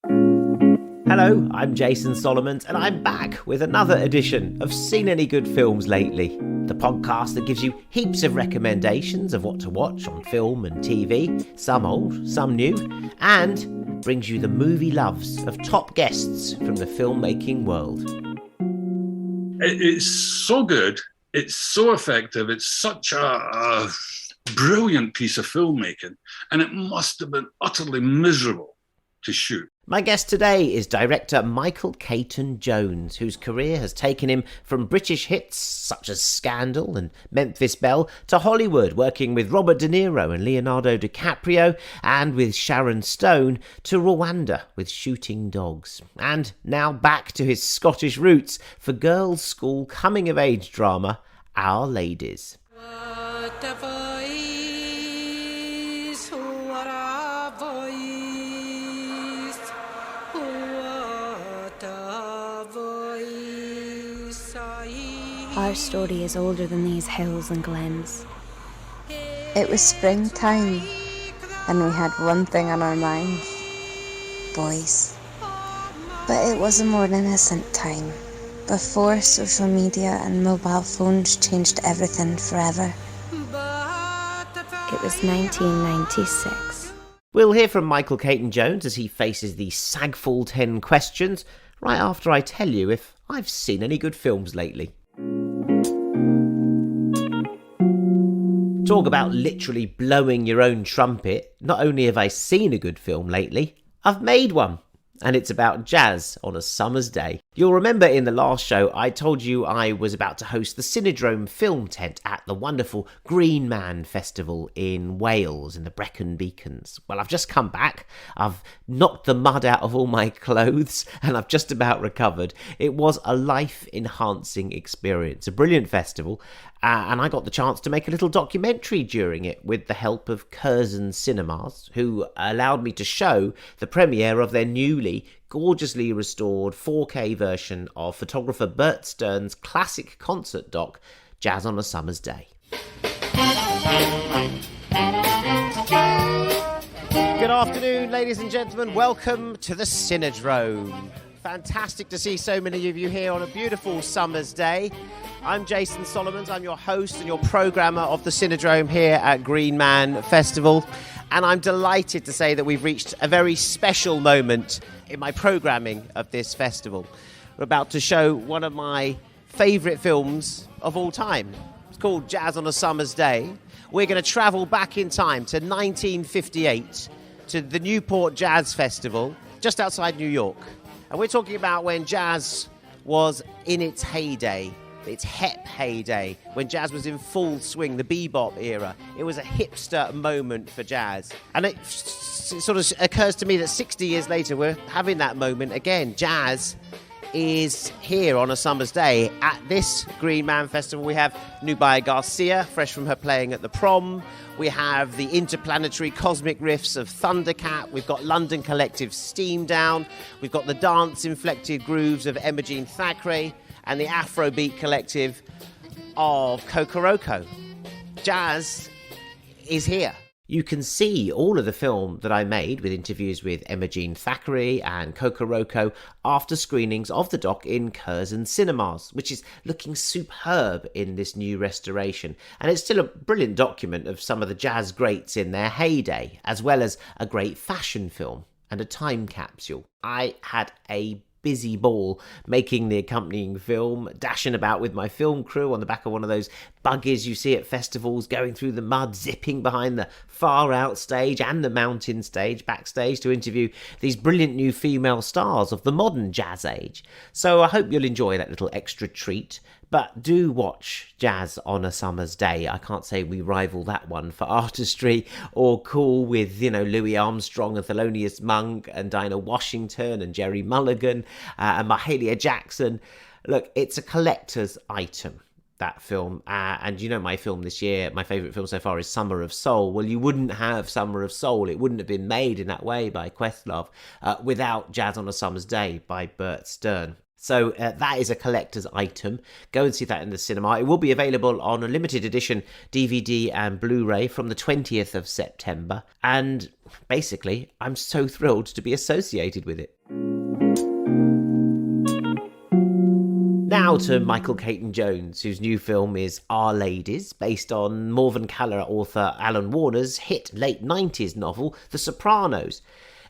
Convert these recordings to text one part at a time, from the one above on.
Hello, I'm Jason Solomons, and I'm back with another edition of Seen Any Good Films Lately, the podcast that gives you heaps of recommendations of what to watch on film and TV, some old, some new, and brings you the movie loves of top guests from the filmmaking world. It's so good, it's so effective, it's such a brilliant piece of filmmaking, and it must have been utterly miserable to shoot. My guest today is director Michael Caton-Jones, whose career has taken him from British hits such as Scandal and Memphis Belle to Hollywood, working with Robert De Niro and Leonardo DiCaprio, and with Sharon Stone, to Rwanda with Shooting Dogs, and now back to his Scottish roots for girls' school coming-of-age drama Our Ladies. Our story is older than these hills and glens. It was springtime, and we had one thing on our minds: boys. But it was a more innocent time, before social media and mobile phones changed everything forever. It was 1996. We'll hear from Michael Caton-Jones as he faces the Sagful 10 questions right after I tell you if I've seen any good films lately. Talk about literally blowing your own trumpet. Not only have I seen a good film lately, I've made one. And it's about jazz on a summer's day. You'll remember in the last show I told you I was about to host the Cinedrome film tent at the wonderful Green Man Festival in Wales in the Brecon Beacons. Well, I've just come back. I've knocked the mud out of all my clothes and I've just about recovered. It was a life-enhancing experience, a brilliant festival, and I got the chance to make a little documentary during it with the help of Curzon Cinemas, who allowed me to show the premiere of their newly gorgeously restored 4K version of photographer Bert Stern's classic concert doc, Jazz on a Summer's Day. Good afternoon, ladies and gentlemen. Welcome to the Cinedrome. Fantastic to see so many of you here on a beautiful summer's day. I'm Jason Solomons. I'm your host and your programmer of the Cinedrome here at Green Man Festival. And I'm delighted to say that we've reached a very special moment in my programming of this festival. We're about to show one of my favourite films of all time. It's called Jazz on a Summer's Day. We're going to travel back in time to 1958 to the Newport Jazz Festival just outside New York. And we're talking about when jazz was in its heyday, its hep heyday, when jazz was in full swing, the bebop era. It was a hipster moment for jazz. And it sort of occurs to me that 60 years later, we're having that moment again. Jazz is here on a summer's day. At this Green Man Festival, we have Nubia Garcia, fresh from her playing at the Prom. We have the interplanetary cosmic riffs of Thundercat. We've got London Collective Steam Down. We've got the dance-inflected grooves of Imogen Thackeray and the Afrobeat collective of Kokoroko. Jazz is here. You can see all of the film that I made with interviews with Imogen Thackeray and Kokoroko after screenings of the doc in Curzon Cinemas, which is looking superb in this new restoration. And it's still a brilliant document of some of the jazz greats in their heyday, as well as a great fashion film and a time capsule. I had a busy ball making the accompanying film, dashing about with my film crew on the back of one of those buggies you see at festivals, going through the mud, zipping behind the far out stage and the mountain stage backstage to interview these brilliant new female stars of the modern jazz age. So I hope you'll enjoy that little extra treat. But do watch Jazz on a Summer's Day. I can't say we rival that one for artistry or cool with, Louis Armstrong and Thelonious Monk and Dinah Washington and Jerry Mulligan and Mahalia Jackson. Look, it's a collector's item, that film. And my film this year, my favourite film so far is Summer of Soul. Well, you wouldn't have Summer of Soul. It wouldn't have been made in that way by Questlove without Jazz on a Summer's Day by Bert Stern. So that is a collector's item. Go and see that in the cinema. It will be available on a limited edition DVD and Blu-ray from the 20th of September. And basically, I'm so thrilled to be associated with it. Now to Michael Caton-Jones, whose new film is Our Ladies, based on Morven Caller author Alan Warner's hit late 90s novel, The Sopranos.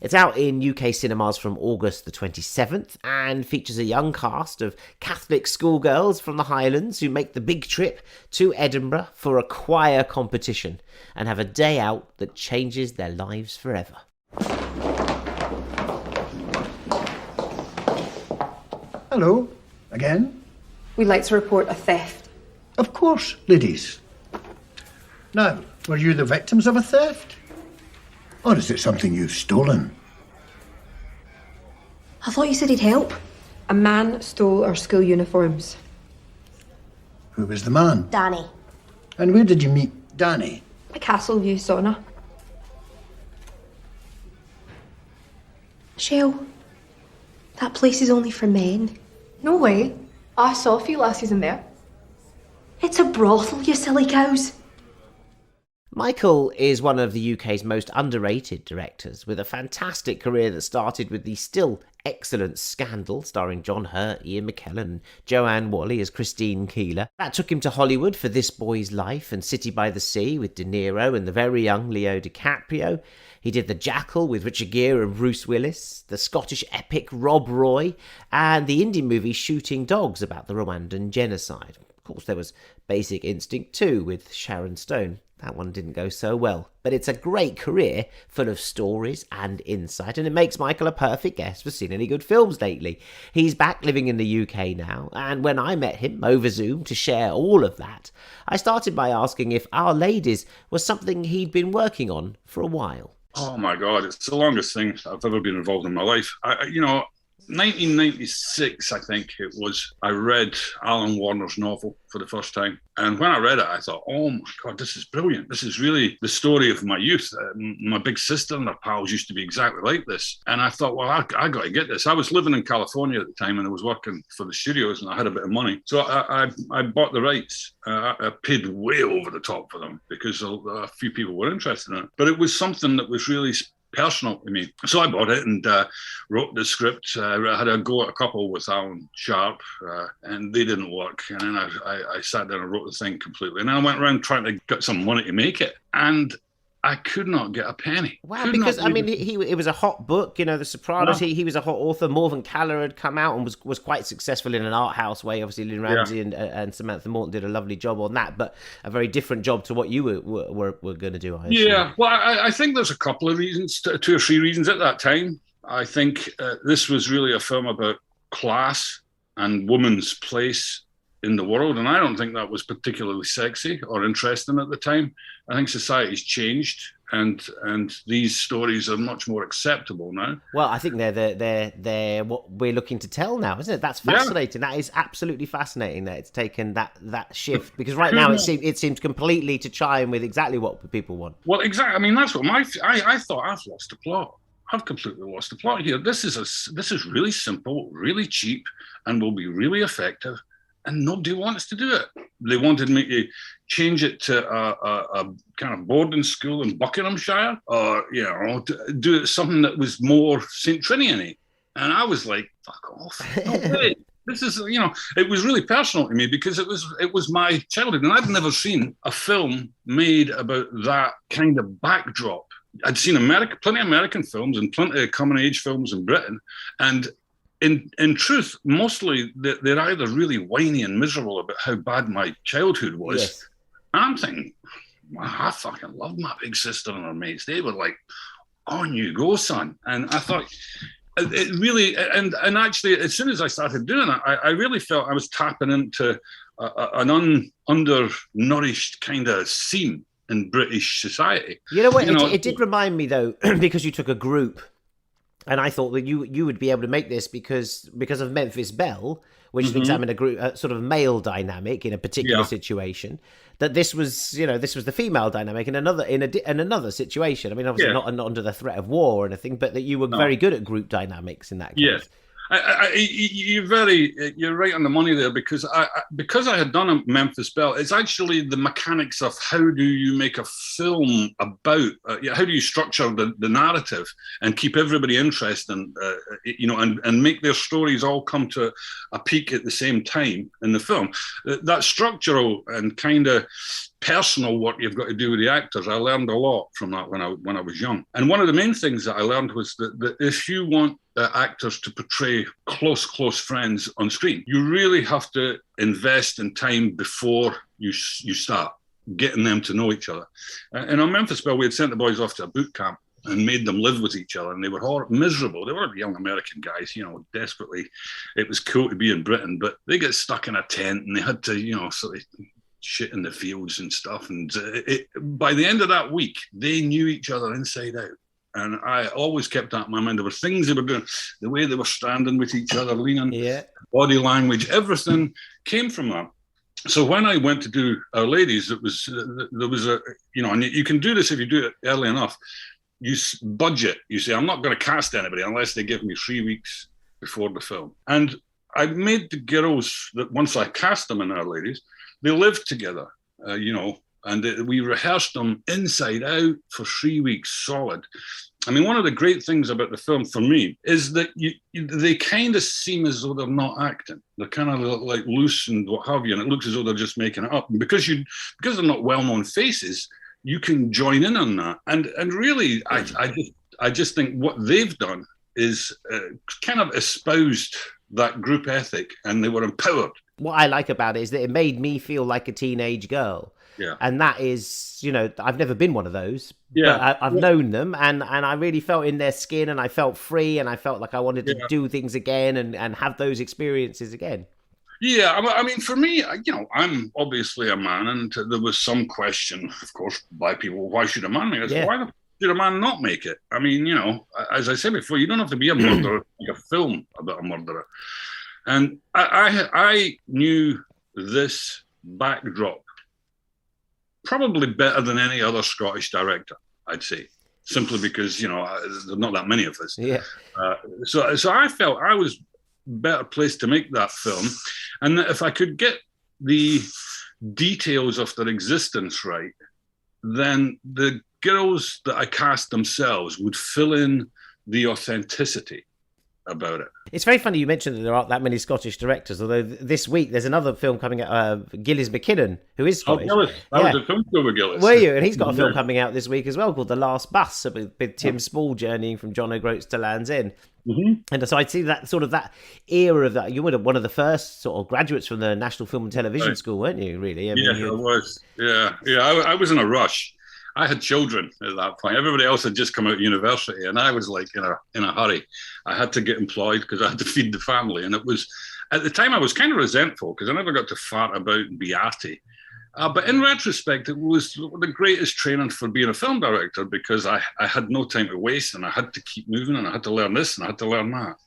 It's out in UK cinemas from August the 27th and features a young cast of Catholic schoolgirls from the Highlands who make the big trip to Edinburgh for a choir competition and have a day out that changes their lives forever. Hello, again. We'd like to report a theft. Of course, ladies. Now, were you the victims of a theft? Or is it something you've stolen? I thought you said he'd help. A man stole our school uniforms. Who was the man? Danny. And where did you meet Danny? A Castleview sauna. Shell, that place is only for men. No way. I saw a few lassies in there. It's a brothel, you silly cows. Michael is one of the UK's most underrated directors, with a fantastic career that started with the still excellent Scandal, starring John Hurt, Ian McKellen and Joanne Whalley as Christine Keeler. That took him to Hollywood for This Boy's Life and City by the Sea with De Niro and the very young Leo DiCaprio. He did The Jackal with Richard Gere and Bruce Willis, the Scottish epic Rob Roy, and the indie movie Shooting Dogs about the Rwandan genocide. Of course, there was Basic Instinct 2 with Sharon Stone. That one didn't go so well, but it's a great career full of stories and insight, and it makes Michael a perfect guest for seeing any good films lately. He's back living in the UK now, and when I met him over Zoom to share all of that, I started by asking if Our Ladies was something he'd been working on for a while. Oh my God, it's the longest thing I've ever been involved in my life. 1996, I think it was, I read Alan Warner's novel for the first time. And when I read it, I thought, oh my God, this is brilliant. This is really the story of my youth. My big sister and her pals used to be exactly like this. And I thought, well, I got to get this. I was living in California at the time and I was working for the studios and I had a bit of money. So I bought the rights. I paid way over the top for them because a few people were interested in it. But it was something that was really personal to me. So I bought it and wrote the script. I had a go at a couple with Alan Sharp and they didn't work. And then I sat down and wrote the thing completely. And then I went around trying to get some money to make it. And I could not get a penny. Wow, because, I mean, it was a hot book, The Sopranos. Yeah. He was a hot author. Morven Caller had come out and was quite successful in an art house way. Obviously, Lynn Ramsey and Samantha Morton did a lovely job on that, but a very different job to what you were going to do, I assume. Yeah, well, I think there's a couple of reasons, 2 or 3 reasons at that time. I think this was really a film about class and woman's place in the world, and I don't think that was particularly sexy or interesting at the time. I think society's changed, and these stories are much more acceptable now. Well, I think they're what we're looking to tell now, isn't it? That's fascinating. Yeah. That is absolutely fascinating that it's taken that shift, because right now it seems completely to chime with exactly what people want. Well, exactly. I mean, that's what I thought. I've lost the plot. I've completely lost the plot here. This is really simple, really cheap, and will be really effective. And nobody wants to do it. They wanted me to change it to a kind of boarding school in Buckinghamshire, or do it something that was more St. Trinian-y. And I was like, "Fuck off! No way." This is, it was really personal to me because it was my childhood, and I'd never seen a film made about that kind of backdrop. I'd seen plenty of American films and plenty of coming-of-age films in Britain, and in truth, mostly they're either really whiny and miserable about how bad my childhood was. Yes. And I'm thinking, I fucking loved my big sister and her mates. They were like, on you go, son. And I thought, it really, and actually, as soon as I started doing it, I really felt I was tapping into an undernourished kind of scene in British society. You know what? It did remind me, though, because you took a group. And I thought that you would be able to make this because of Memphis Belle, which examined a sort of male dynamic in a particular situation. That this was the female dynamic in another situation. I mean, obviously not under the threat of war or anything, but that you were very good at group dynamics in that case. Yes. You're right on the money there, because I had done a Memphis Belle. It's actually the mechanics of how do you make a film about, how do you structure the narrative and keep everybody interested, and make their stories all come to a peak at the same time in the film. That structural and kind of personal work you've got to do with the actors, I learned a lot from that when I was young. And one of the main ththings that I learned was that if you want actors to portray close friends on screen, you really have to invest in time before you start getting them to know each other. And on Memphis Belle, we had sent the boys off to a boot camp and made them live with each other, and they were miserable. They were young American guys, desperately. It was cool to be in Britain, but they get stuck in a tent and they had to, sort of shit in the fields and stuff. And by the end of that week, they knew each other inside out. And I always kept that in my mind. There were things they were doing, the way they were standing with each other, leaning, body language, everything came from that. So when I went to do Our Ladies, there was a, and you can do this if you do it early enough. You budget. You say, I'm not going to cast anybody unless they give me 3 weeks before the film. And I made the girls that once I cast them in Our Ladies, they lived together, and we rehearsed them inside out for 3 weeks solid. I mean, one of the great things about the film for me is that they kind of seem as though they're not acting. They're kind of like loose and what have you, and it looks as though they're just making it up. And because they're not well-known faces, you can join in on that. And really, I just think what they've done is kind of espoused that group ethic, and they were empowered. What I like about it is that it made me feel like a teenage girl. Yeah. And that is, I've never been one of those. Yeah. But I've known them, and I really felt in their skin, and I felt free, and I felt like I wanted to do things again and have those experiences again. Yeah, I mean, for me, I'm obviously a man, and there was some question, of course, by people, why should a man make it? Why should a man not make it? I mean, as I said before, you don't have to be a murderer to make a film about a murderer. And I knew this backdrop probably better than any other Scottish director, I'd say, simply because, there's not that many of us. Yeah. So I felt I was better placed to make that film, and that if I could get the details of their existence right, then the girls that I cast themselves would fill in the authenticity about it. It's very funny you mentioned that there aren't that many Scottish directors, although this week there's another film coming out, Gillis McKinnon, who is Scottish. Oh, Gillis. I was a film school with Gillis. Were you? And he's got a film coming out this week as well called The Last Bus, with Tim Spall journeying from John O'Groats to Land's End. Mm-hmm. And so I'd see that sort of that era of that. You were one of the first sort of graduates from the National Film and Television School, weren't you, really? I was. Yeah. I was in a rush. I had children at that point. Everybody else had just come out of university, and I was like in a hurry. I had to get employed because I had to feed the family. And it was, at the time, I was kind of resentful because I never got to fart about and be arty. But in retrospect, it was the greatest training for being a film director, because I had no time to waste, and I had to keep moving, and I had to learn this, and I had to learn that.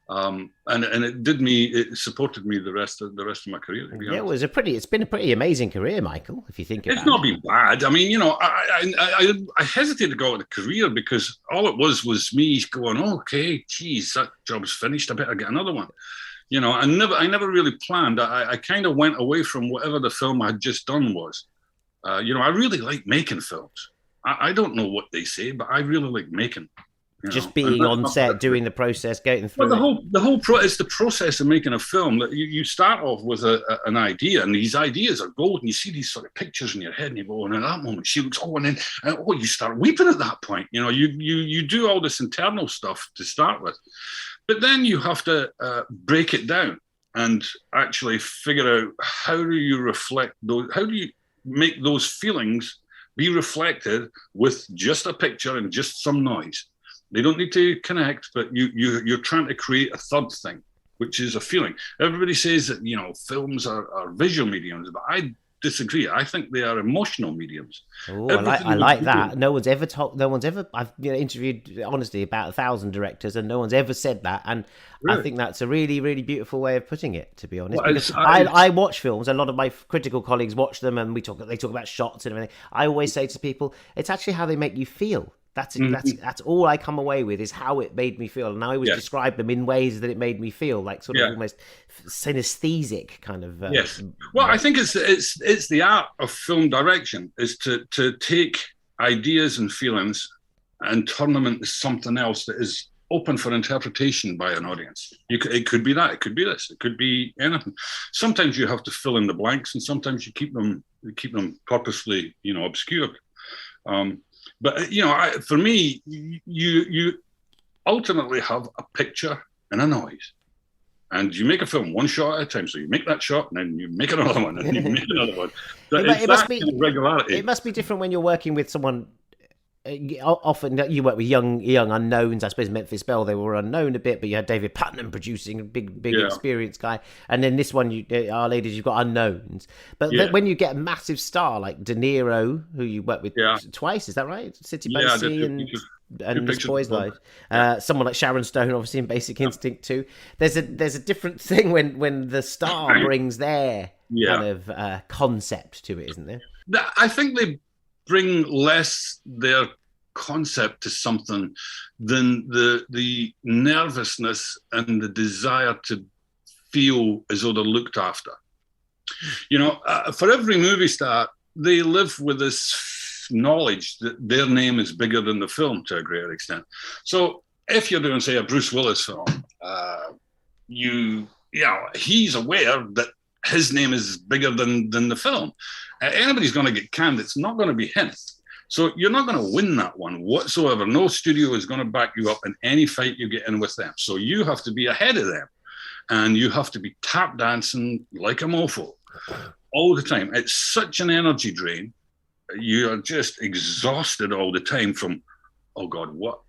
And it supported me the rest of my career. To be honest. It's been a pretty amazing career, Michael, if you think about it. It's not been bad. I mean, I hesitated to go into a career because all it was me going, okay, geez, that job's finished, I better get another one. I never really planned. I kind of went away from whatever the film I had just done was. I really like making films. I don't know what they say, but I really like making. Just being on set, doing the process, getting through. Well, it's the process of making a film. That you start off with an idea, and these ideas are gold, and you see these sort of pictures in your head, and you go, and at that moment she looks, and then you start weeping at that point. You do all this internal stuff to start with, but then you have to break it down and actually figure out how do you reflect those, how do you make those feelings be reflected with just a picture and just some noise. They don't need to connect, but you're trying to create a third thing, which is a feeling. Everybody says that, films are visual mediums, but I disagree. I think they are emotional mediums. Oh, I like that. No one's ever I've interviewed, honestly, about 1,000 directors, and no one's ever said that. And really? I think that's a really, really beautiful way of putting it, to be honest. Well, because I watch films. A lot of my critical colleagues watch them, and they talk about shots and everything. I always say to people, it's actually how they make you feel That's all I come away with is how it made me feel, and I always describe them in ways that it made me feel, like sort of almost synesthetic kind of. Yes. Well, I think it's the art of film direction is to take ideas and feelings and turn them into something else that is open for interpretation by an audience. It could be that, it could be this, it could be anything. Sometimes you have to fill in the blanks, and sometimes you keep them purposely, obscured. But for me, you ultimately have a picture and a noise, and you make a film one shot at a time. So you make that shot, and then you make another one, and you make another one. It must be kind of regularity. It must be different when you're working with someone. Often you work with young unknowns. I suppose Memphis Belle, they were unknown a bit, but you had David Putnam producing, a big experienced guy, and then this one, Our Ladies, you've got unknowns. But when you get a massive star like De Niro, who you worked with twice, is that right? City by Sea and This Boy's Life. Someone like Sharon Stone, obviously in Basic Instinct too. There's a different thing when the star brings their kind of concept to it, isn't there? I think they bring less their concept to something than the nervousness and the desire to feel as though they're looked after. For every movie star, they live with this knowledge that their name is bigger than the film to a greater extent. So if you're doing, say, a Bruce Willis film, he's aware that his name is bigger than the film. Anybody's going to get canned, it's not going to be him. So you're not going to win that one whatsoever. No studio is going to back you up in any fight you get in with them. So you have to be ahead of them, and you have to be tap dancing like a mofo all the time. It's such an energy drain. You are just exhausted all the time from, oh God, what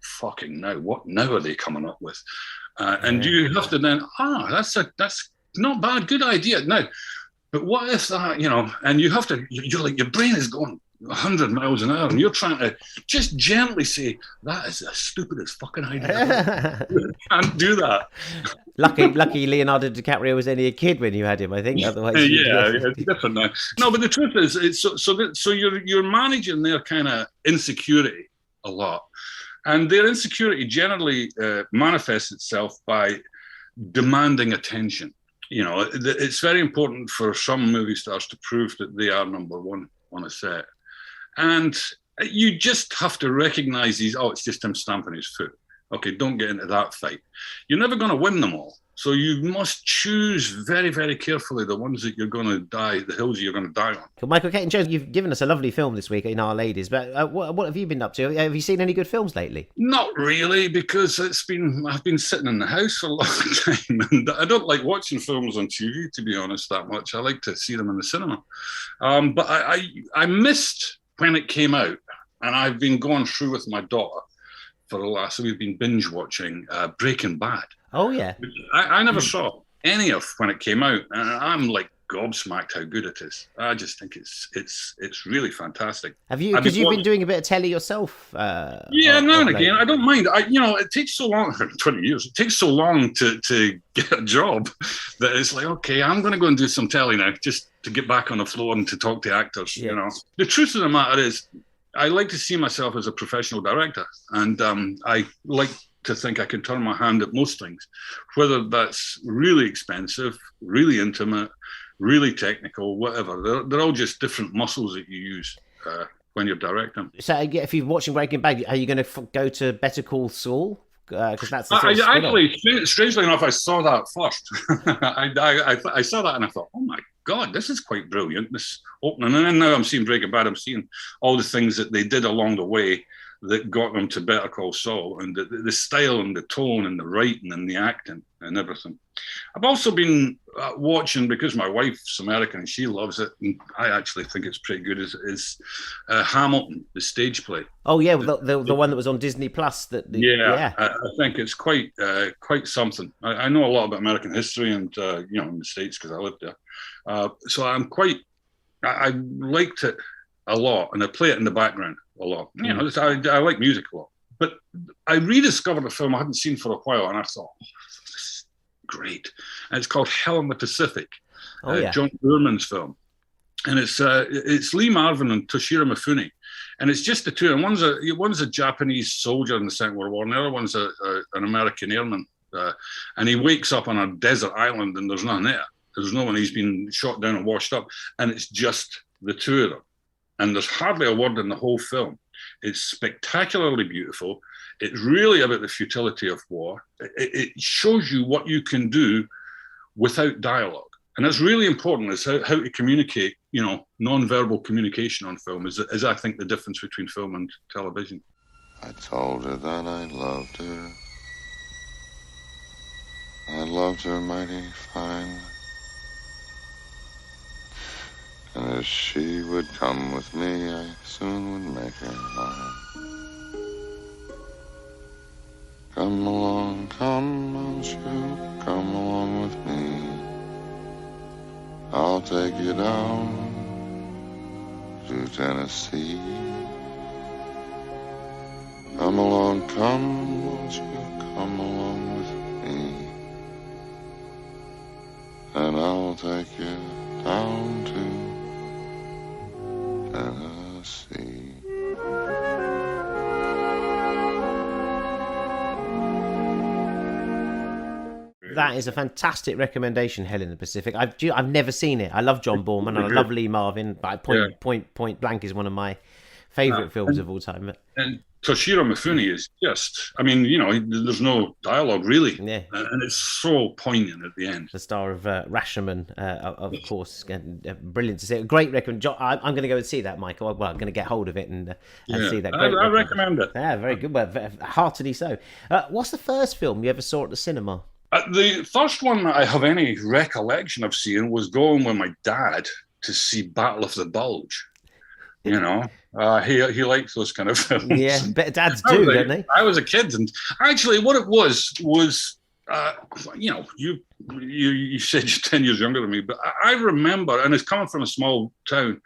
now are they coming up with? And you have to then, that's not bad, good idea. Now, but what if that, and you have to, you're like, your brain is going 100 miles an hour, and you're trying to just gently say, that is the stupidest fucking idea. You can't do that. Lucky Leonardo DiCaprio was only a kid when you had him, I think. Otherwise, it's different now. No, but the truth is, it's so you're managing their kind of insecurity a lot, and their insecurity generally manifests itself by demanding attention. It's very important for some movie stars to prove that they are number one on a set. And you just have to recognize these, it's just him stamping his foot. Okay, don't get into that fight. You're never going to win them all. So you must choose very, very carefully the ones that you're going to die, the hills you're going to die on. Well, Michael Caton-Jones, you've given us a lovely film this week in Our Ladies, but what have you been up to? Have you seen any good films lately? Not really, because I've been sitting in the house for a long time, and I don't like watching films on TV, to be honest, that much. I like to see them in the cinema. But I missed when it came out, and I've been going through with my daughter for the last, so we've been binge watching Breaking Bad. Oh yeah, I never saw any of when it came out, and I'm like gobsmacked how good it is. I just think it's really fantastic. Have you? Because you've been doing a bit of telly yourself. Now and again. I don't mind. It takes so long. 20 years. It takes so long to get a job that it's like, okay, I'm going to go and do some telly now, just to get back on the floor and to talk to actors. Yeah. The truth of the matter is, I like to see myself as a professional director, and I like to think I can turn my hand at most things, whether that's really expensive, really intimate, really technical, whatever. They're all just different muscles that you use when you're directing. So if you're watching Breaking Bad, are you going to go to Better Call Saul? Because that's the actually, strangely enough, I saw that first. I saw that and I thought, oh my God, this is quite brilliant, this opening. And then now I'm seeing Breaking Bad, I'm seeing all the things that they did along the way that got them to Better Call Saul, and the style and the tone and the writing and the acting and everything. I've also been watching, because my wife's American and she loves it, and I actually think it's pretty good, is Hamilton, the stage play. Oh yeah, the one that was on Disney Plus. I think it's quite something. I know a lot about American history and in the States because I lived there. So I liked it a lot, and I play it in the background a lot. I like music a lot. But I rediscovered a film I hadn't seen for a while, and I thought, this is great. And it's called Hell in the Pacific, John Boorman's film. And it's Lee Marvin and Toshiro Mifune. And it's just the two. And one's a Japanese soldier in the Second World War, and the other one's an American airman. And he wakes up on a desert island, and there's nothing there. There's no one. He's been shot down and washed up, and it's just the two of them. And there's hardly a word in the whole film. It's spectacularly beautiful. It's really about the futility of war. It shows you what you can do without dialogue. And that's really important, is how to communicate, non-verbal communication on film is I think, the difference between film and television. I told her that I loved her. I loved her mighty fine. And if she would come with me, I soon would make her mine. Come along, come, won't you come along with me? I'll take you down to Tennessee. Come along, come, won't you come along with me? And I'll take you down to Tennessee. That is a fantastic recommendation, Hell in the Pacific. I've never seen it. I love John Boorman and I love Lee Marvin, but Point Blank is one of my favourite films of all time. And Toshiro Mifune is just, there's no dialogue really. Yeah. And it's so poignant at the end. The star of Rashomon, of course. Brilliant to see. Great recommendation. I'm going to go and see that, Michael. Well, I'm going to get hold of it and see that. I recommend it. Yeah, very good. Well, heartily so. What's the first film you ever saw at the cinema? The first one that I have any recollection of seeing was going with my dad to see Battle of the Bulge. He likes those kind of films. Yeah, better dads do, don't they? I was a kid, and actually, what it was you said you're 10 years younger than me, but I remember, and it's coming from a small town.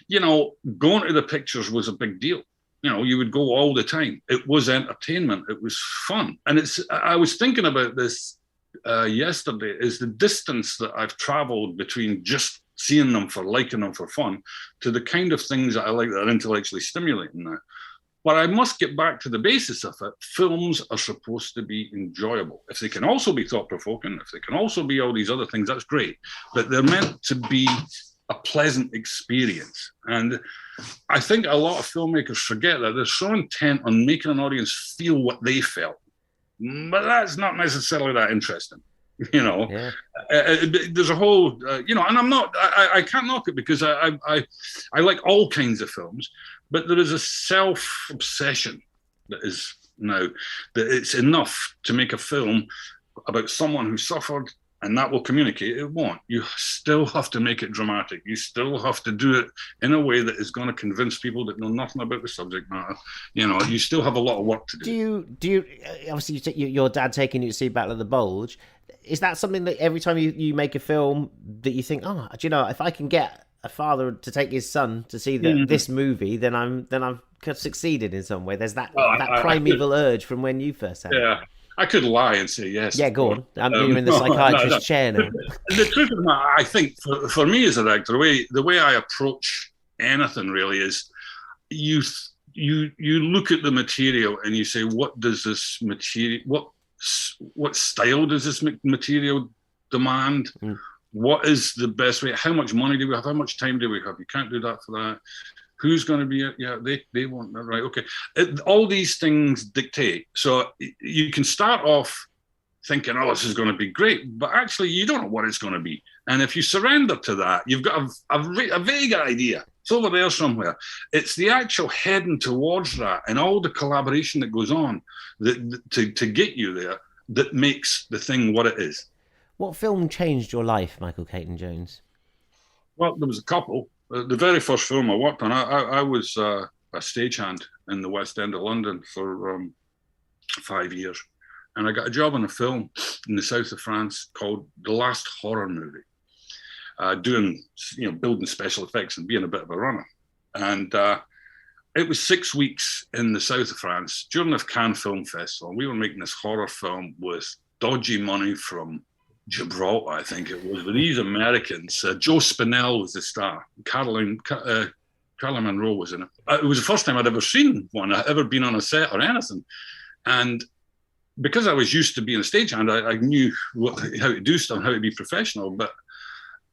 Going to the pictures was a big deal. You would go all the time. It was entertainment. It was fun, and I was thinking about this yesterday. Is the distance that I've travelled between just seeing them for liking them for fun to the kind of things that I like that are intellectually stimulating now. But I must get back to the basis of it. Films are supposed to be enjoyable. If they can also be thought-provoking, if they can also be all these other things, that's great. But they're meant to be a pleasant experience. And I think a lot of filmmakers forget that. They're so intent on making an audience feel what they felt. But that's not necessarily that interesting. There's a whole, and I can't knock it because I like all kinds of films, but there is a self-obsession that is now that it's enough to make a film about someone who suffered, and that will communicate. It won't. You still have to make it dramatic. You still have to do it in a way that is going to convince people that know nothing about the subject matter. You still have a lot of work to do. Do you obviously your dad taking you to see Battle of the Bulge? Is that something that every time you make a film that you think, if I can get a father to take his son to see this movie, then I've succeeded in some way. There's that primeval urge from when you first had it. I could lie and say yes. Yeah, go on. You're in the psychiatrist's chair now. The truth of the matter, I think, for me as an actor, the way I approach anything really is you look at the material and you say, what does this material, what style does this material demand? What is the best way? How much money do we have? How much time do we have? You can't do that for that. Who's going to be it? Yeah, they want that, right? Okay. All these things dictate. So you can start off thinking, this is going to be great, but actually you don't know what it's going to be. And if you surrender to that, you've got a vague idea. It's over there somewhere. It's the actual heading towards that and all the collaboration that goes on to get you there that makes the thing what it is. What film changed your life, Michael Caton-Jones? Well, there was a couple. The very first film I worked on, I was a stagehand in the West End of London for 5 years. And I got a job on a film in the south of France called The Last Horror Movie, doing, building special effects and being a bit of a runner. And it was 6 weeks in the south of France during the Cannes Film Festival. We were making this horror film with dodgy money from Gibraltar, I think it was, with these Americans. Joe Spinell was the star. Charlie Monroe was in it. It was the first time I'd ever seen one, I'd ever been on a set or anything. And because I was used to being a stagehand, I knew how to do stuff, how to be professional, but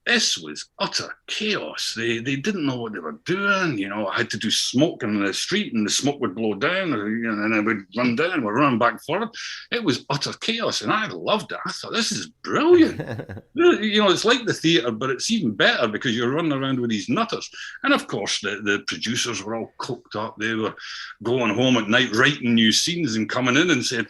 this was utter chaos. They didn't know what they were doing. You know, I had to do smoke in the street and the smoke would blow down, and then we'd run down and we'd run back forward. It was utter chaos, and I loved it. I thought, this is brilliant. You know, it's like the theatre, but it's even better because you're running around with these nutters. And of course, the producers were all coked up. They were going home at night, writing new scenes and coming in and saying,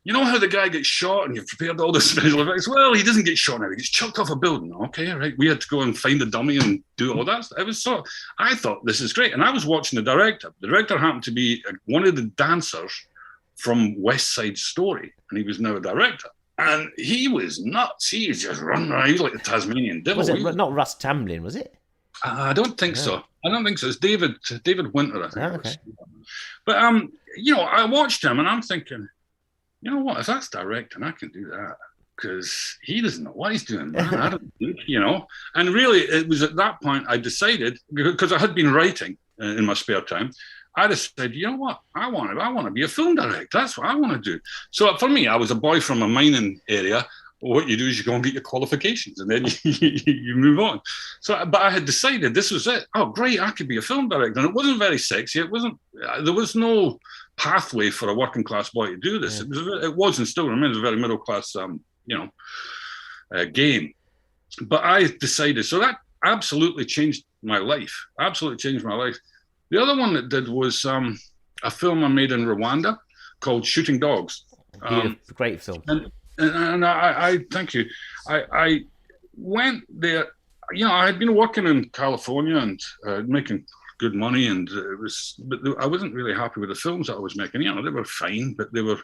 you know how the guy gets shot and you've prepared all the special effects? Well, he doesn't get shot now. He gets chucked off a building. Okay, right. We had to go and find the dummy and do all that. I thought, this is great. And I was watching the director. The director happened to be one of the dancers from West Side Story, and he was now a director. And he was nuts. He was just running around. He was like the Tasmanian devil. Was it not Russ Tamblyn, was it? I don't think so. I don't think so. It's David Winter, I think. Oh, okay. But, you know, I watched him and I'm thinking, you know what, if that's directing, I can do that, because he doesn't know what he's doing, man. I don't think, you know. And really, it was at that point I decided, because I had been writing in my spare time, I just said, you know what, I want to be a film director. That's what I want to do. So for me, I was a boy from a mining area. What you do is you go and get your qualifications, and then you move on. So, but I had decided this was it. Oh, great, I could be a film director. And it wasn't very sexy. It wasn't. There was no pathway for a working class boy to do this. Yeah. It was and still remains a very middle class, game. But I decided, so that absolutely changed my life. Absolutely changed my life. The other one that did was a film I made in Rwanda called Shooting Dogs. Great film. And I thank you. I went there. You know, I had been working in California and making good money, and but I wasn't really happy with the films that I was making. You know, they were fine, but they were,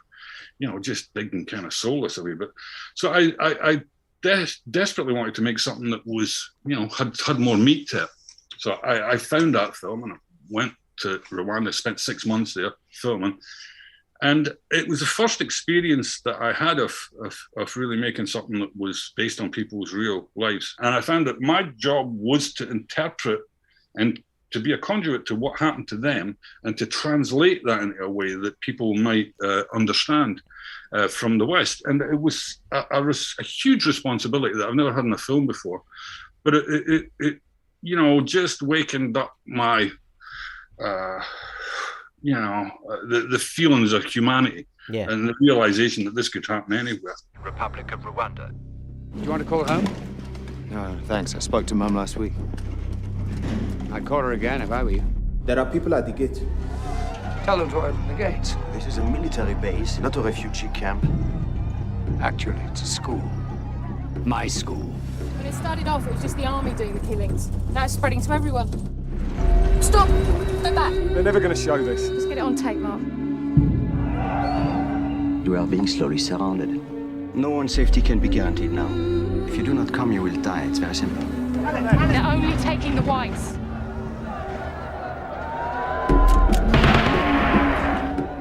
you know, just big and kind of soulless a wee bit. So I desperately wanted to make something that was, you know, had more meat to it. So I found that film and I went to Rwanda, spent 6 months there filming. And it was the first experience that I had of really making something that was based on people's real lives. And I found that my job was to interpret and to be a conduit to what happened to them and to translate that into a way that people might understand from the West. And it was a huge responsibility that I've never had in a film before. But it you know, just waking up my... the feelings of humanity, and the realization that this could happen anywhere. Republic of Rwanda. Do you want to call home? No, thanks. I spoke to Mum last week. I'd call her again if I were you. There are people at the gate. Tell them to open the gates. This is a military base, not a refugee camp. Actually, it's a school. My school. When it started off, it was just the army doing the killings. Now it's spreading to everyone. Stop! Go back! They're never going to show this. Just get it on tape, Mark. You are being slowly surrounded. No one's safety can be guaranteed now. If you do not come, you will die. It's very simple. They're only taking the whites.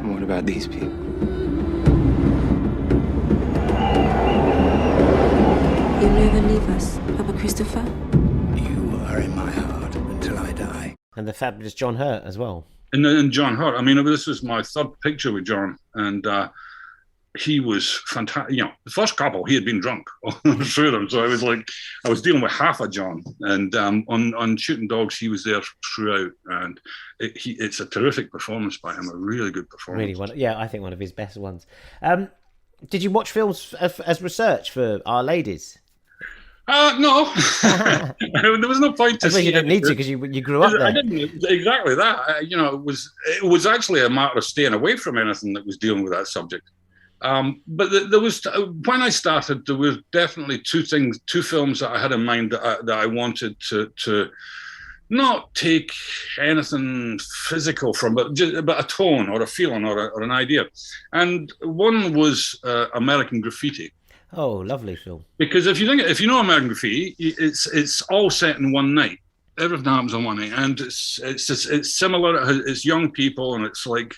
What about these people? You'll never leave us, Papa Christopher? You are in my heart until I die. And the fabulous John Hurt as well. And John Hurt. I mean, this was my third picture with John, and he was fantastic. You know, the first couple, he had been drunk through them, so I was dealing with half a John. And on Shooting Dogs, he was there throughout, and it's a terrific performance by him, a really good performance. Really, I think one of his best ones. Did you watch films as research for Our Ladies? No, there was no point to. Well, you didn't need to because you grew up there. I didn't exactly that. It was actually a matter of staying away from anything that was dealing with that subject. But there was, when I started, there were definitely two films that I had in mind that I wanted to not take anything physical from, but a tone or a feeling or an idea. And one was American Graffiti. Oh, lovely film. Because if you know American Graffiti, it's all set in one night. Everything happens on one night, and it's similar. It's young people, and it's like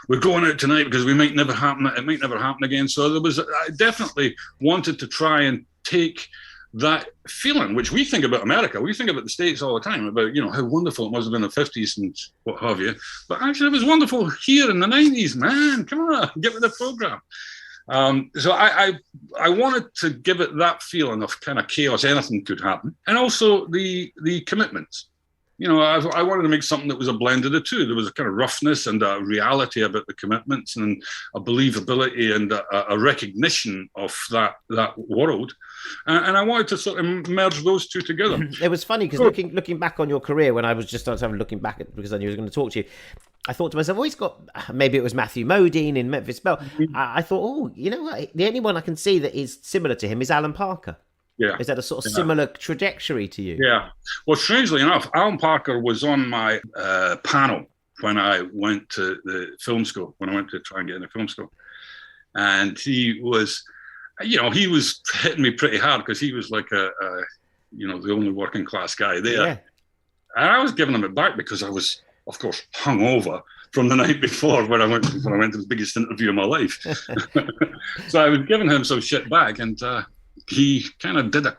we're going out tonight because it might never happen again. So I definitely wanted to try and take that feeling, which we think about America, we think about the States all the time, about, how wonderful it must have been in the 50s and what have you. But actually, it was wonderful here in the 90s, man. Come on, get with the program. So I wanted to give it that feeling of kind of chaos, anything could happen. And also the commitments. I wanted to make something that was a blend of the two. There was a kind of roughness and a reality about the commitments and a believability and a recognition of that world. And I wanted to sort of merge those two together. It was funny because looking back on your career, when I was just looking back at, because I knew I was going to talk to you, I thought to myself, he's got, maybe it was Matthew Modine in Memphis Belle. I thought, you know what? The only one I can see that is similar to him is Alan Parker. Yeah. Is that a sort of similar trajectory to you? Yeah. Well, strangely enough, Alan Parker was on my panel when I went to the film school, when I went to try and get into film school. And he was, he was hitting me pretty hard because he was like the only working class guy there. Yeah. And I was giving him it back because I was, of course, hungover from the night before when I went to the biggest interview of my life. So I was giving him some shit back, and he kind of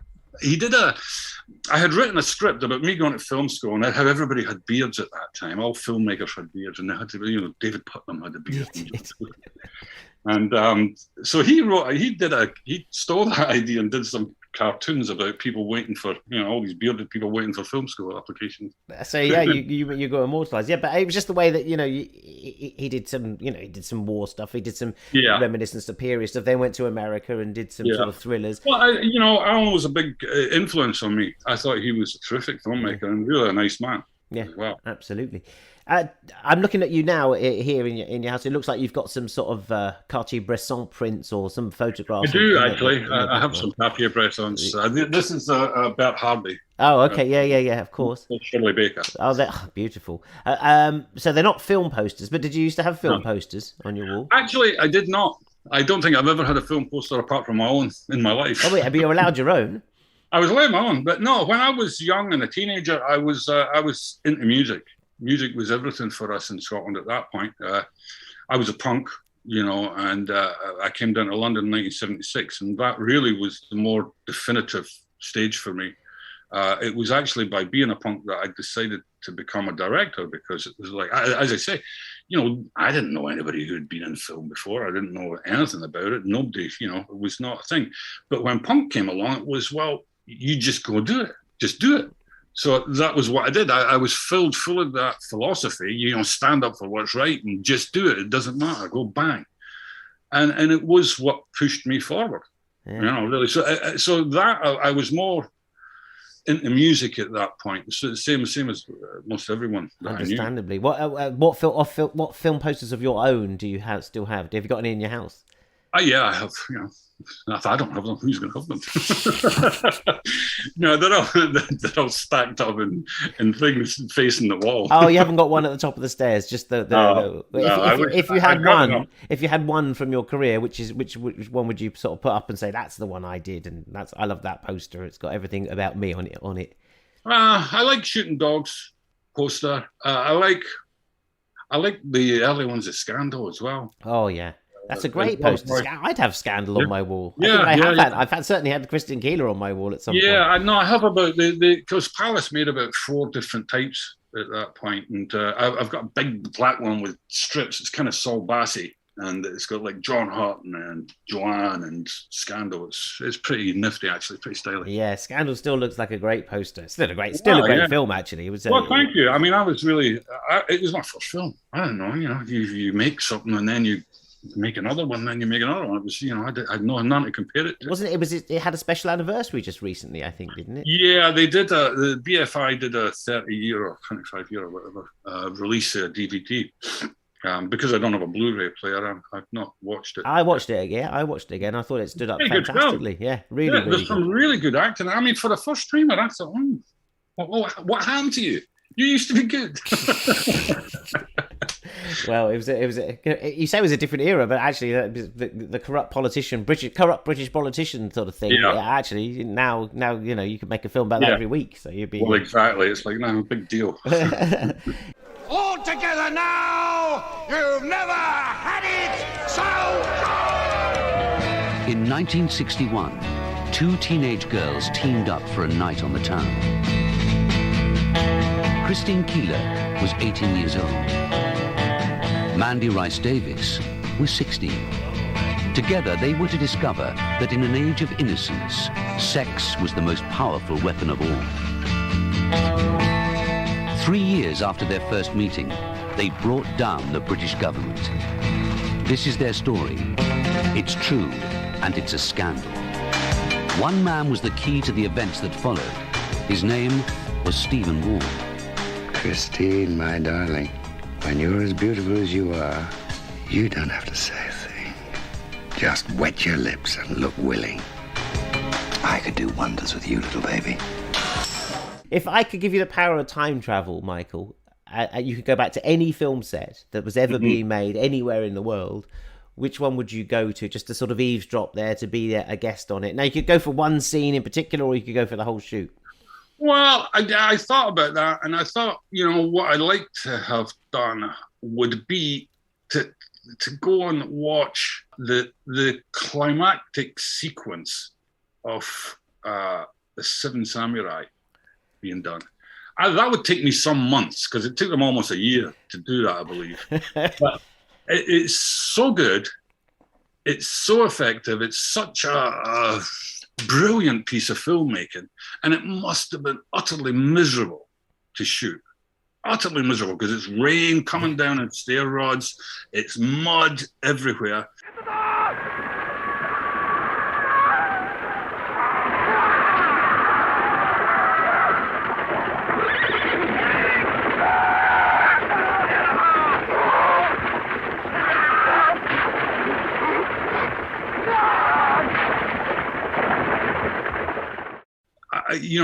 I had written a script about me going to film school and how everybody had beards at that time. All filmmakers had beards, and they had to, David Putnam had a beard. And so he stole that idea and did some cartoons about people waiting for, all these bearded people waiting for film school applications. So yeah, you got immortalized. Yeah, but it was just the way that he did some, he did some war stuff. He did some reminiscence of period stuff. Then went to America and did some sort of thrillers. Well, Alan was a big influence on me. I thought he was a terrific filmmaker and really a nice man. Yeah, well, absolutely. I'm looking at you now here in your house. It looks like you've got some sort of Cartier-Bresson prints or some photographs. I do, actually. I have some Cartier-Bressons. This is Bert Hardy. Oh, okay. Yeah, of course. Shirley Baker. Oh, they're beautiful. So they're not film posters, but did you used to have film posters on your wall? Actually, I did not. I don't think I've ever had a film poster apart from my own in my life. Oh, wait, have you allowed your own? I was allowed my own, but no, when I was young and a teenager, I was into music. Music was everything for us in Scotland at that point. I was a punk, and I came down to London in 1976, and that really was the more definitive stage for me. It was actually by being a punk that I decided to become a director, because it was like, as I say, I didn't know anybody who had been in film before. I didn't know anything about it. Nobody, it was not a thing. But when punk came along, it was, well, you just go do it. Just do it. So that was what I did. I was filled full of that philosophy, stand up for what's right and just do it. It doesn't matter. Go bang. And it was what pushed me forward, really. So that I was more into music at that point. So the same as most everyone. Understandably. What film posters of your own do you still have? Have you got any in your house? Yeah, I have, If I don't have them, who's going to have them? They're all stacked up in things facing the wall. Oh, you haven't got one at the top of the stairs. Just if you had one from your career, which one would you sort of put up and say that's the one I did, and I love that poster. It's got everything about me on it. I like Shooting Dogs poster. I like the early ones of Scandal as well. Oh yeah. That's a great poster. I'd have Scandal on my wall. I've certainly had Kristen Keeler on my wall at some point. Yeah, I have about because Palace made about 4 different types at that point, and I've got a big black one with strips. It's kind of Saul Bassey, and it's got like John Hutton and Joanne and Scandal. It's pretty nifty, actually, pretty stylish. Yeah, Scandal still looks like a great poster. Still a great film, actually. It was. Thank you. I mean, I was really. It was my first film. I don't know. You make something and then you make another one, then you make another one. It was, I had none to compare it to. Wasn't it? It had a special anniversary just recently, I think, didn't it? Yeah, they did. The BFI did a 30-year or 25-year or whatever release DVD. Because I don't have a Blu-ray player, I've not watched it. I watched it again. I thought it stood up fantastically. Yeah, really. There's some really good acting. I mean, for the first timer, I thought, what happened to you? You used to be good. Well, you say it was a different era, but actually the corrupt British politician sort of thing. Yeah. Actually, now you could make a film about that every week. So you'd be. Well, exactly. It's like a big deal. All together now, you've never had it so good. In 1961, two teenage girls teamed up for a night on the town. Christine Keeler was 18 years old. Mandy Rice Davis was 16. Together, they were to discover that in an age of innocence, sex was the most powerful weapon of all. 3 years after their first meeting, they brought down the British government. This is their story. It's true, and it's a scandal. One man was the key to the events that followed. His name was Stephen Ward. Christine, my darling, when you're as beautiful as you are, you don't have to say a thing. Just wet your lips and look willing. I could do wonders with you, little baby. If I could give you the power of time travel, Michael, you could go back to any film set that was ever being made anywhere in the world, which one would you go to just to sort of eavesdrop there, to be a guest on it? Now, you could go for one scene in particular, or you could go for the whole shoot. Well, I thought about that, and I thought, what I'd like to have done would be to go and watch the climactic sequence of the Seven Samurai being done. That would take me some months, because it took them almost a year to do that, I believe. But it's so good. It's so effective. It's such a brilliant piece of filmmaking. And it must have been utterly miserable to shoot. Utterly miserable, because it's rain coming down in stair rods. It's mud everywhere.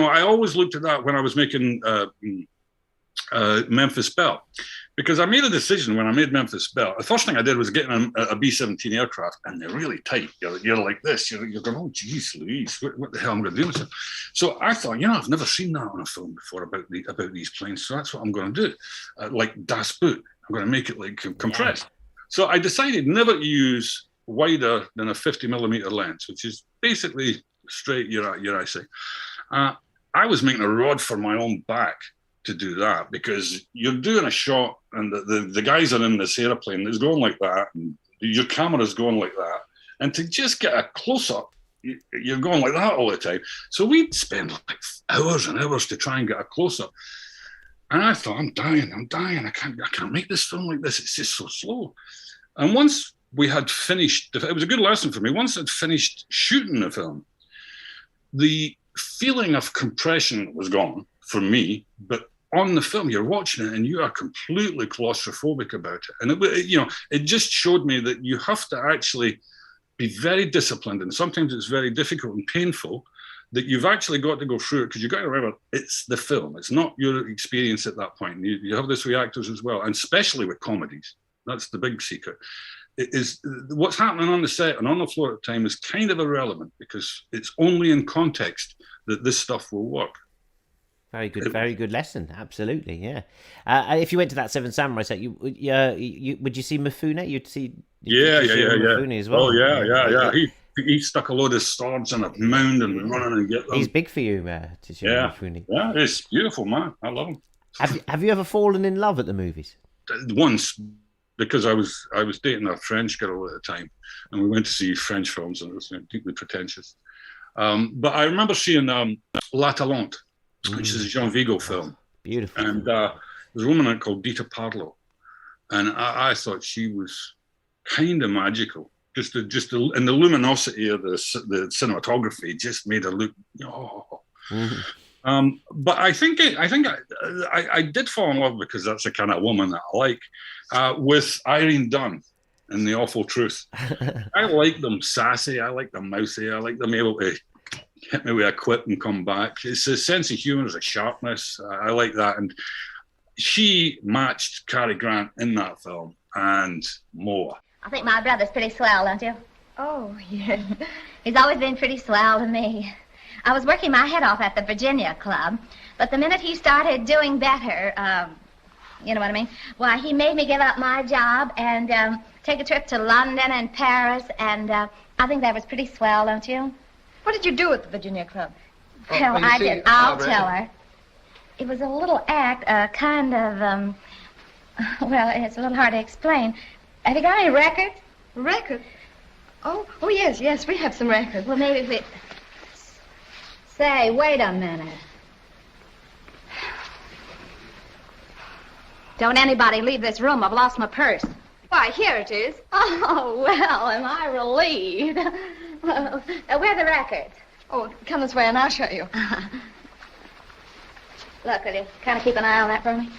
I always looked at that when I was making Memphis Belle, because I made a decision when I made Memphis Belle. The first thing I did was get a B-17 aircraft, and they're really tight. You're like this. You're going, oh, geez, Louise, what the hell am I going to do with it? So I thought, I've never seen that on a film before about these planes, so that's what I'm going to do. Like Das Boot, I'm going to make it like compressed. Yeah. So I decided never to use wider than a 50mm lens, which is basically straight your eye sight. I was making a rod for my own back to do that, because you're doing a shot and the guys are in this airplane that's going like that, and your camera's going like that, and to just get a close-up, you're going like that all the time. So we'd spend like hours and hours to try and get a close-up. And I thought, I'm dying. I can't make this film like this. It's just so slow. And once we had finished, it was a good lesson for me. Once I'd finished shooting the film, the feeling of compression was gone for me, but on the film, you're watching it and you are completely claustrophobic about it. And it just showed me that you have to actually be very disciplined, and sometimes it's very difficult and painful, that you've actually got to go through it, because you've got to remember, it's the film. It's not your experience at that point. You have this with actors as well, and especially with comedies. That's the big secret. It is what's happening on the set and on the floor at the time is kind of irrelevant, because it's only in context that this stuff will work. Very good lesson. Absolutely, yeah. If you went to that Seven Samurai set, would you see Mifune? You'd see Mifune as well. Oh yeah. He stuck a load of swords in a mound and running and get them. He's big for you, to see Mifune. Yeah, it's beautiful, man. I love him. Have you ever fallen in love at the movies? Once, because I was dating a French girl at the time, and we went to see French films, and it was deeply pretentious. But I remember seeing La Talente, which is a Jean Vigo film. Beautiful. And there's a woman in it called Dita Parlo, and I thought she was kind of magical. Just and the luminosity of the cinematography just made her look. But I think I did fall in love, because that's the kind of woman that I like, with Irene Dunne in The Awful Truth. I like them sassy. I like them mousy. I like them able to hit me with a quip and come back. It's a sense of humor, it's a sharpness. I like that. And she matched Cary Grant in that film and more. I think my brother's pretty swell, don't you? Oh, yes. He's always been pretty swell to me. I was working my head off at the Virginia Club, but the minute he started doing better, you know what I mean? Why, he made me give up my job and take a trip to London and Paris, and I think that was pretty swell, don't you? What did you do at the Virginia Club? Well, I did. I'll tell her. It was a little act, a kind of, well, it's a little hard to explain. Have you got any records? Records? Oh, yes, we have some records. Well, maybe we... Say, wait a minute. Don't anybody leave this room. I've lost my purse. Why, here it is. Oh, well, am I relieved. Where are the records? Oh, come this way and I'll show you. Look, will you kind of keep an eye on that for me?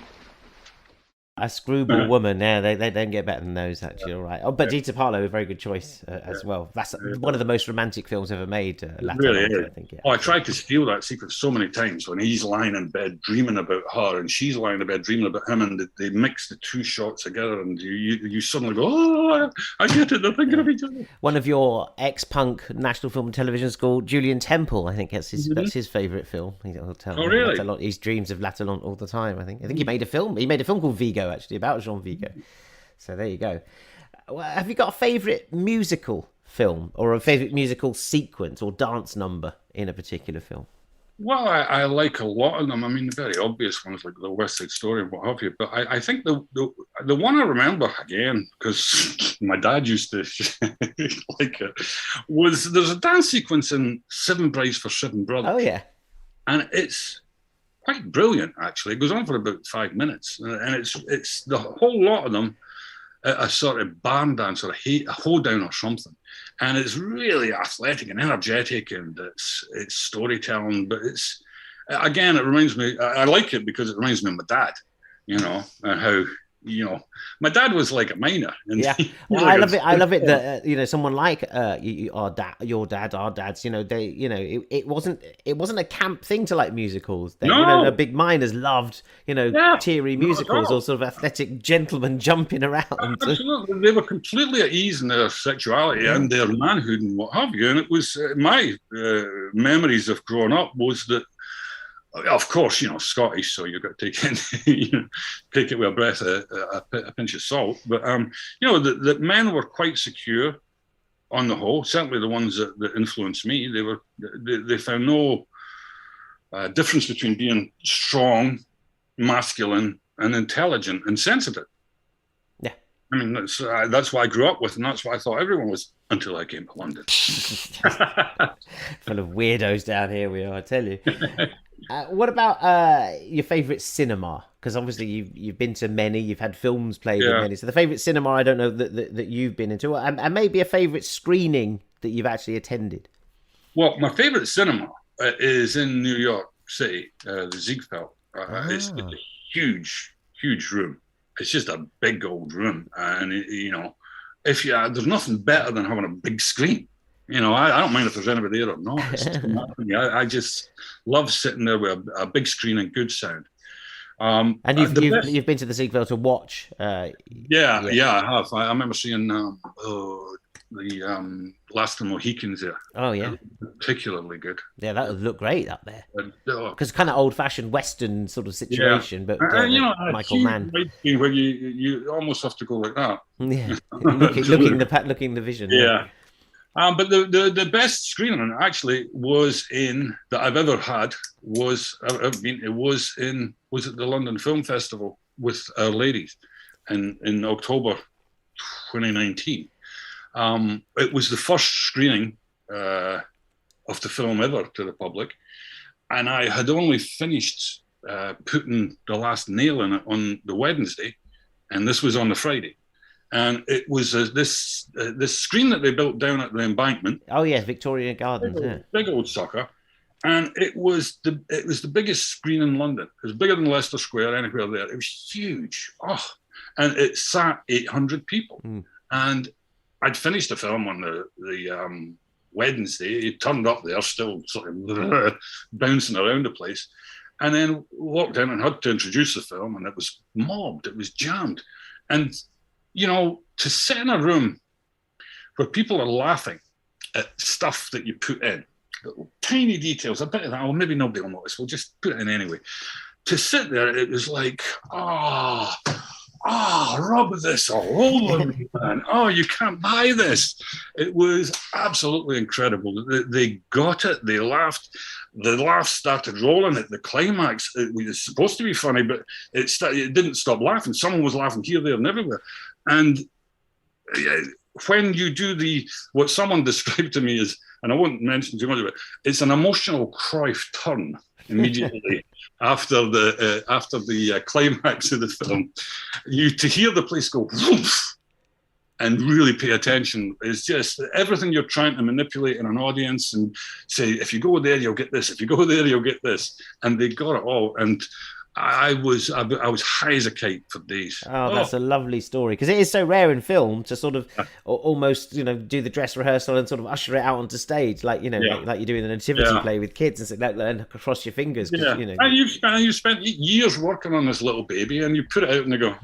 A Screwball Woman. Yeah, they don't get better than those, actually. All right. Oh, but Dita Parlo, a very good choice as well. That's one of the most romantic films ever made. It really is. I think, yeah. Oh, I tried to steal that sequence so many times when he's lying in bed dreaming about her and she's lying in bed dreaming about him, and they mix the two shots together, and you suddenly go, oh, I get it. They're thinking of each other. One of your ex-punk National Film and Television School, Julian Temple, I think that's his favourite film. He'll tell oh, really? He dreams of Latelant all the time. I think he made a film. He made a film called Vigo, actually, about Jean Vigo. So there you go. Have you got a favourite musical film or a favourite musical sequence or dance number in a particular film? Well, I like a lot of them. I mean, the very obvious ones like the West Side Story and what have you. But I think the one I remember again, because my dad used to like it, was there's a dance sequence in Seven Brides for Seven Brothers. Oh yeah, and it's quite brilliant actually. It goes on for about 5 minutes, and it's the whole lot of them a sort of barn dance or a hoedown or something. And it's really athletic and energetic, and it's storytelling. But it's, again, it reminds me, I like it because it reminds me of my dad, and how, my dad was like a miner. And yeah, well, I love it that, someone like our dads, it wasn't a camp thing to like musicals. The big miners loved, teary musicals or sort of athletic gentlemen jumping around. Absolutely. They were completely at ease in their sexuality and their manhood and what have you. And it was my memories of growing up was that, of course, Scottish, so you've got to take it with a pinch of salt. But the men were quite secure on the whole. Certainly, the ones that influenced me, they found no difference between being strong, masculine, and intelligent and sensitive. Yeah, I mean that's what I grew up with, and that's what I thought everyone was until I came to London. Full of weirdos down here, we are. I tell you. What about your favourite cinema? Because obviously you've been to many, you've had films played in many. So the favourite cinema, I don't know that you've been into, and maybe a favourite screening that you've actually attended. Well, my favourite cinema is in New York City, the Ziegfeld. It's a huge, huge room. It's just a big old room, and if there's nothing better than having a big screen. I don't mind if there's anybody there or not. I just love sitting there with a big screen and good sound. And you've been to the Ziegfeld to watch? Yeah, I have. I remember seeing the Last of the Mohicans there. Oh yeah, particularly good. Yeah, that would look great up there. Because kind of old-fashioned Western sort of situation, but Michael Mann. Where you almost have to go like that. Yeah, looking the vision. Yeah. But the best screening actually that I've ever had was at the London Film Festival with Our Ladies in October 2019. It was the first screening of the film ever to the public, and I had only finished putting the last nail in it on the Wednesday, and this was on the Friday. And it was this screen that they built down at the Embankment. Oh yes, Victoria Gardens. Big old sucker, and it was the biggest screen in London. It was bigger than Leicester Square, anywhere there. It was huge. And it sat 800 people. And I'd finished the film on the Wednesday. It turned up there, still sort of bouncing around the place, and then walked in and had to introduce the film, and it was mobbed. It was jammed, and to sit in a room where people are laughing at stuff that you put in, little tiny details, a bit of that, maybe nobody will notice, we'll just put it in anyway. To sit there, it was like, rub this all over me, man. Oh, you can't buy this. It was absolutely incredible. They got it. They laughed. The laughs started rolling at the climax. It was supposed to be funny, but it didn't stop laughing. Someone was laughing here, there, and everywhere. And when you do what someone described to me as, and I won't mention too much of it, it's an emotional Cruyff turn immediately after the climax of the film. To hear the place go woof and really pay attention is just everything you're trying to manipulate in an audience and say, if you go there, you'll get this. If you go there, you'll get this. And they got it all. And I was high as a kite for days. Oh, that's a lovely story, because it is so rare in film to sort of almost, do the dress rehearsal and sort of usher it out onto stage, like you do in a nativity play with kids, and say, and cross your fingers. And you spent years working on this little baby, and you put it out, and they go,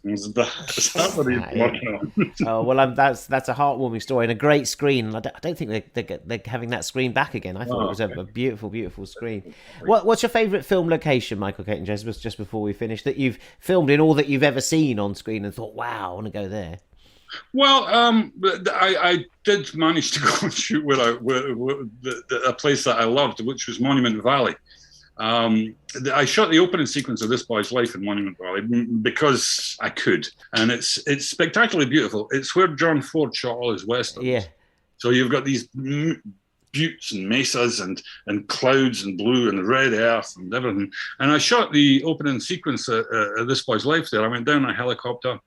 is that what he's working on? Oh well, that's a heartwarming story and a great screen. I don't think they're having that screen back again. I thought it was a beautiful, beautiful screen. What's your favourite film location, Michael Caton-Jones, just before we finish, that you've filmed in, all that you've ever seen on screen and thought, wow, I want to go there? Well, I did manage to go and shoot with a place that I loved, which was Monument Valley. I shot the opening sequence of This Boy's Life in Monument Valley because I could, and it's spectacularly beautiful. It's where John Ford shot all his westerns. Yeah. So you've got these buttes and mesas and clouds and blue and red earth and everything. And I shot the opening sequence of This Boy's Life there. I went down in a helicopter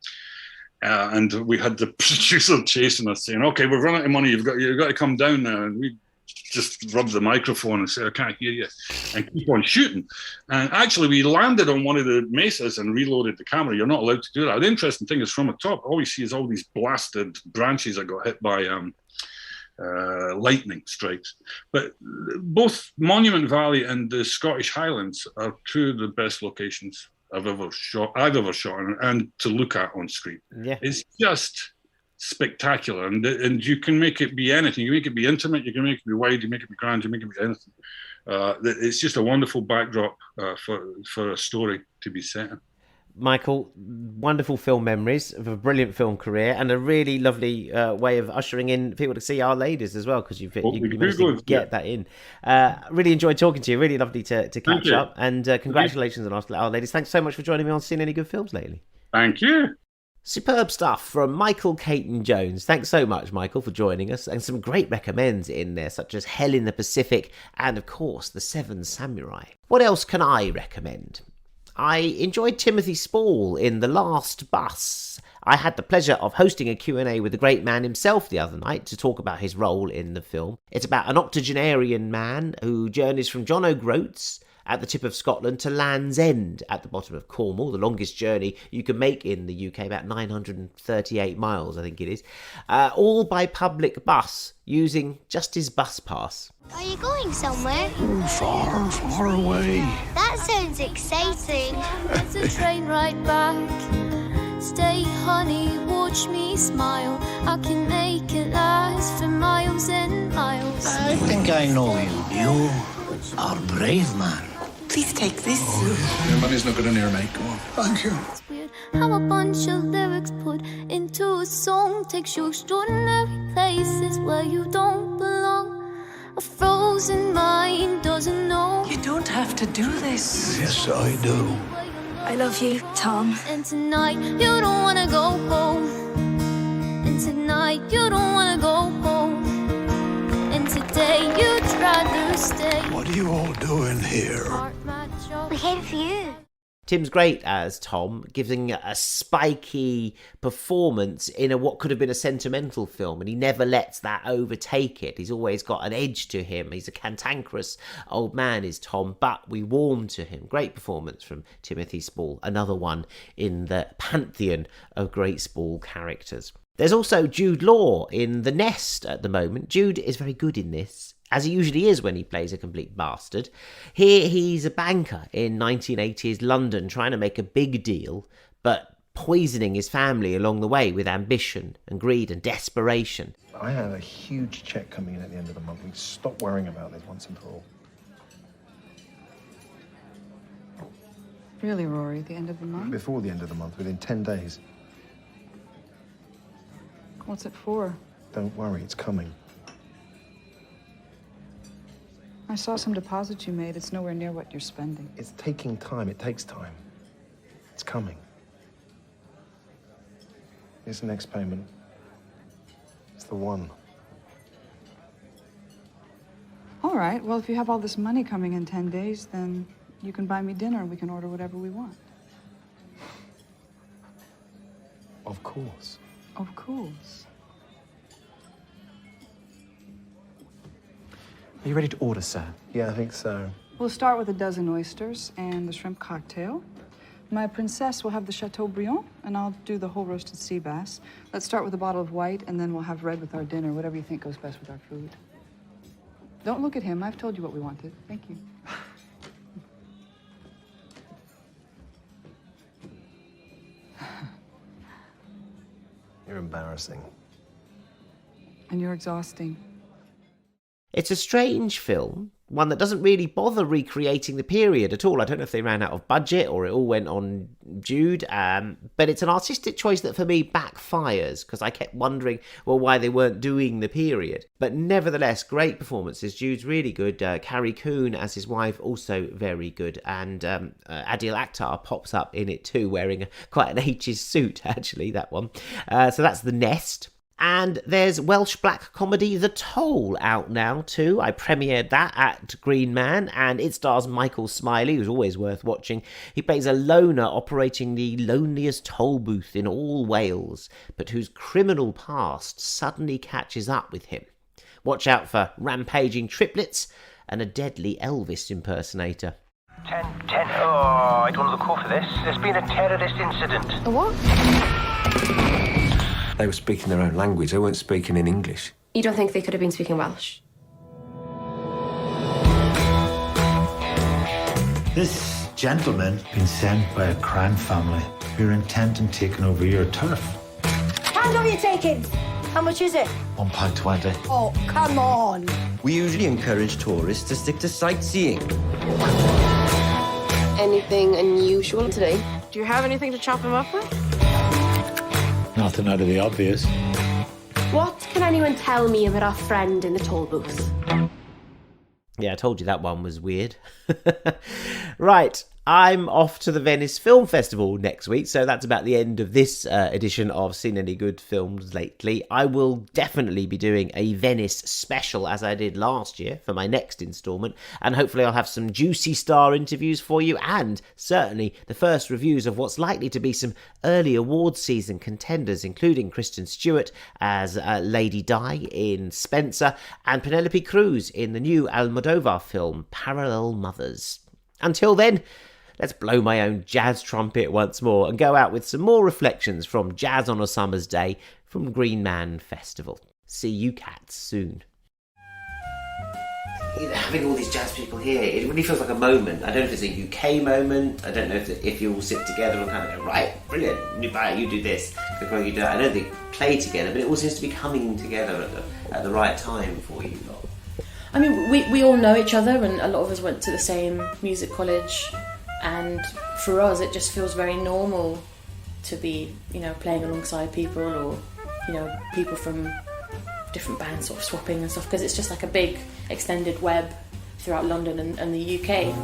and we had the producer chasing us saying, okay, we've run out of money. You've got to come down now. And we just rubbed the microphone and said, I can't hear you, and keep on shooting. And actually we landed on one of the mesas and reloaded the camera. You're not allowed to do that. The interesting thing is from the top, all you see is all these blasted branches that got hit by lightning strikes. But both Monument Valley and the Scottish Highlands are two of the best locations I've ever shot and to look at on screen. Yeah. It's just spectacular, and you can make it be anything. You make it be intimate, you can make it be wide, you make it be grand, you make it be anything. It's just a wonderful backdrop for a story to be set in. Michael, wonderful film memories of a brilliant film career, and a really lovely way of ushering in people to see Our Ladies as well, because you managed to get that in. Really enjoyed talking to you. Really lovely to catch up, and congratulations on Our Ladies. Thanks so much for joining me on Seen Any Good Films lately. Thank you. Superb stuff from Michael Caton-Jones. Thanks so much, Michael, for joining us, and some great recommends in there, such as Hell in the Pacific and, of course, The Seven Samurai. What else can I recommend? I enjoyed Timothy Spall in The Last Bus. I had the pleasure of hosting a Q&A with the great man himself the other night to talk about his role in the film. It's about an octogenarian man who journeys from John O'Groats at the tip of Scotland to Land's End at the bottom of Cornwall, the longest journey you can make in the UK, about 938 miles, I think it is, all by public bus, using just his bus pass. Are you going somewhere? Far, far away. That sounds exciting. It's a train ride back. Stay, honey, watch me smile. I can make it last for miles and miles. I think I know you. You are a brave man. Please take this. Your money's not good in here, mate. Go on. Thank you. It's weird how a bunch of lyrics put into a song takes you extraordinary places where you don't belong. A frozen mind doesn't know. You don't have to do this. Yes, I do. I love you, Tom. And tonight you don't wanna go home. And tonight you don't wanna go home. And today you'd rather stay. What are you all doing here? We came for you. Tim's great as Tom, giving a spiky performance in what could have been a sentimental film, and he never lets that overtake it. He's always got an edge to him. He's a cantankerous old man, is Tom, but we warm to him. Great performance from Timothy Spall, another one in the pantheon of great Spall characters. There's also Jude Law in The Nest at the moment. Jude is very good in this, as he usually is when he plays a complete bastard. Here he's a banker in 1980s London trying to make a big deal, but poisoning his family along the way with ambition and greed and desperation. I have a huge check coming in at the end of the month. We stop worrying about this once and for all. Really, Rory, at the end of the month? Before the end of the month, within 10 days. What's it for? Don't worry, it's coming. I saw some deposits you made. It's nowhere near what you're spending. It's taking time. It takes time. It's coming. Here's the next payment. It's the one. All right, well, if you have all this money coming in 10 days, then you can buy me dinner and we can order whatever we want. Of course. Of course. Are you ready to order, sir? Yeah, I think so. We'll start with a dozen oysters and the shrimp cocktail. My princess will have the Chateaubriand, and I'll do the whole roasted sea bass. Let's start with a bottle of white, and then we'll have red with our dinner, whatever you think goes best with our food. Don't look at him. I've told you what we wanted. Thank you. You're embarrassing. And you're exhausting. It's a strange film, one that doesn't really bother recreating the period at all. I don't know if they ran out of budget or it all went on Jude, but it's an artistic choice that for me backfires because I kept wondering, well, why they weren't doing the period. But nevertheless, great performances. Jude's really good. Carrie Coon as his wife, also very good. And Adil Akhtar pops up in it too, wearing quite an 80s suit, actually, that one. So that's The Nest. And there's Welsh black comedy The Toll out now too. I premiered that at Green Man, and it stars Michael Smiley, who's always worth watching. He plays a loner operating the loneliest toll booth in all Wales, but whose criminal past suddenly catches up with him. Watch out for rampaging triplets and a deadly Elvis impersonator. 10. Oh, I don't know the call for this. There's been a terrorist incident. A what? They were speaking their own language. They weren't speaking in English. You don't think they could have been speaking Welsh? This gentleman been sent by a crime family who are intent on taking over your turf. How long are you taking? How much is it? £1.20. Oh, come on. We usually encourage tourists to stick to sightseeing. Anything unusual today? Do you have anything to chop him up with? Nothing out of the obvious. What can anyone tell me about our friend in the toll booth? Yeah, I told you that one was weird. Right, I'm off to the Venice Film Festival next week, so that's about the end of this edition of Seen Any Good Films Lately. I will definitely be doing a Venice special, as I did last year, for my next instalment, and hopefully I'll have some juicy star interviews for you, and certainly the first reviews of what's likely to be some early awards season contenders, including Kristen Stewart as Lady Di in Spencer, and Penelope Cruz in the new Almodovar film Parallel Mothers. Until then, let's blow my own jazz trumpet once more and go out with some more reflections from Jazz on a Summer's Day from Green Man Festival. See you cats soon. Having all these jazz people here, it really feels like a moment. I don't know if it's a UK moment. I don't know if you all sit together and kind of go, right, brilliant, you do this, you do that. I know they play together, but it all seems to be coming together at the right time for you lot. I mean, we all know each other, and a lot of us went to the same music college, and for us it just feels very normal to be, playing alongside people, or, people from different bands sort of swapping and stuff, because it's just like a big extended web throughout London and the UK.